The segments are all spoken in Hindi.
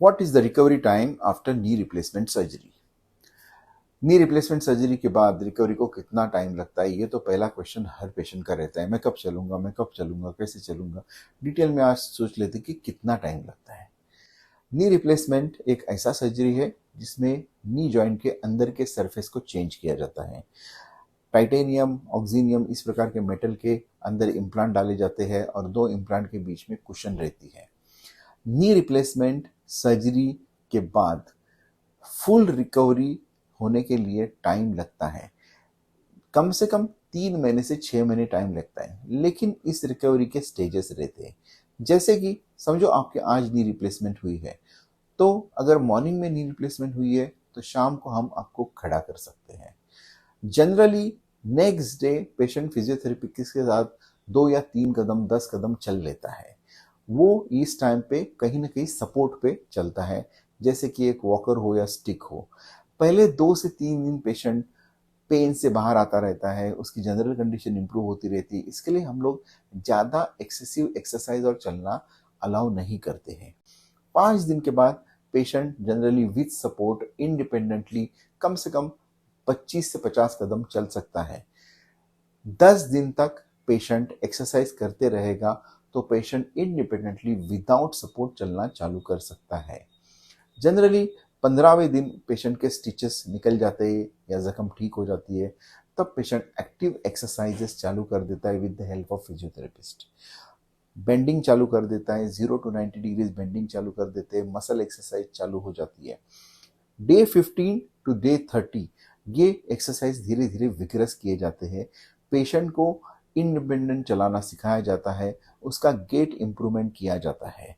What is the recovery time after knee replacement surgery? Knee replacement surgery के बाद रिकवरी को कितना टाइम लगता है, ये तो पहला क्वेश्चन हर पेशेंट का रहता है। मैं कब चलूंगा, कैसे चलूंगा। डिटेल में आज सोच लेते कि कितना टाइम लगता है। नी रिप्लेसमेंट एक ऐसा सर्जरी है जिसमें नी जॉइंट के अंदर के सरफेस को चेंज किया जाता है। टाइटेनियम, ऑक्सीनियम, इस प्रकार के मेटल के अंदर इम्प्लांट डाले जाते हैं और दो इम्प्लांट के बीच में कुशन रहती है। नी रिप्लेसमेंट सर्जरी के बाद फुल रिकवरी होने के लिए टाइम लगता है, कम से कम 3 महीने से 6 महीने टाइम लगता है। लेकिन इस रिकवरी के स्टेजेस रहते हैं। जैसे कि समझो आपके आज नी रिप्लेसमेंट हुई है, तो अगर मॉर्निंग में नी रिप्लेसमेंट हुई है तो शाम को हम आपको खड़ा कर सकते हैं। Generally next day patient physiotherapy के साथ 2 या 3 कदम 10 कदम चल लेता है। वो इस टाइम पे कहीं ना कहीं सपोर्ट पे चलता है, जैसे कि एक वॉकर हो या स्टिक हो। पहले 2 से 3 दिन पेशेंट पेन से बाहर आता रहता है, उसकी जनरल कंडीशन इंप्रूव होती रहती है। इसके लिए हम लोग ज़्यादा एक्सेसिव एक्सरसाइज और चलना अलाउ नहीं करते हैं। 5 दिन के बाद patient generally with support independently कम से कम 25 से 50 कदम चल सकता है। 10 दिन तक पेशेंट एक्सरसाइज करते रहेगा तो पेशेंट इंडिपेंडेंटली विदाउट सपोर्ट चलना चालू कर सकता है। जनरली 15वें दिन पेशेंट के स्टिचेस निकल जाते हैं या जख्म ठीक हो जाती है, तब पेशेंट एक्टिव एक्सरसाइजेस चालू कर देता है with the help of physiotherapist. Bending चालू कर देता है, 0 to 90 डिग्रीज बेंडिंग चालू कर देते हैं, मसल एक्सरसाइज चालू हो जाती है। डे 15 टू डे 30 ये एक्सरसाइज धीरे धीरे विग्रस किए जाते हैं। पेशेंट को इंडिपेंडेंट चलाना सिखाया जाता है, उसका गेट इंप्रूवमेंट किया जाता है।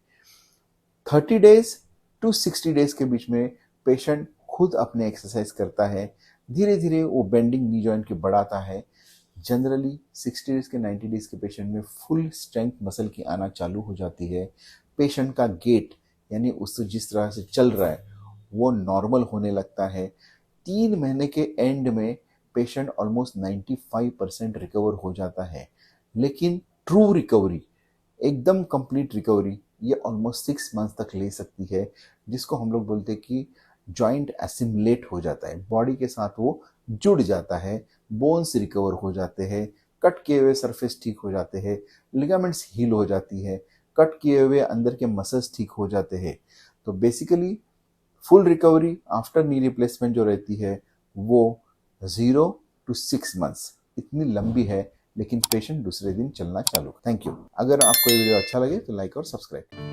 30 डेज टू 60 डेज के बीच में पेशेंट खुद अपने एक्सरसाइज करता है, धीरे धीरे वो बेंडिंग नी जॉइंट की बढ़ाता है। जनरली 60 डेज के 90 डेज के पेशेंट में फुल स्ट्रेंथ मसल की आना चालू हो जाती है। पेशेंट का गेट यानी उससे जिस तरह से चल रहा है वो नॉर्मल होने लगता है। 3 महीने के एंड में पेशेंट ऑलमोस्ट 95% रिकवर हो जाता है। लेकिन ट्रू रिकवरी, एकदम कंप्लीट रिकवरी, ये ऑलमोस्ट 6 मंथ्स तक ले सकती है, जिसको हम लोग बोलते हैं कि जॉइंट एसिमुलेट हो जाता है, बॉडी के साथ वो जुड़ जाता है, बोन्स रिकवर हो जाते हैं, कट किए हुए सरफेस ठीक हो जाते हैं, लिगामेंट्स हील हो जाती है, कट किए हुए अंदर के मसल्स ठीक हो जाते हैं। तो basically full recovery after knee replacement जो रहती है वो 0 to 6 मंथ्स इतनी लंबी है, लेकिन पेशेंट दूसरे दिन चलना चालू। Thank you. अगर आपको ये वीडियो अच्छा लगे तो लाइक और सब्सक्राइब।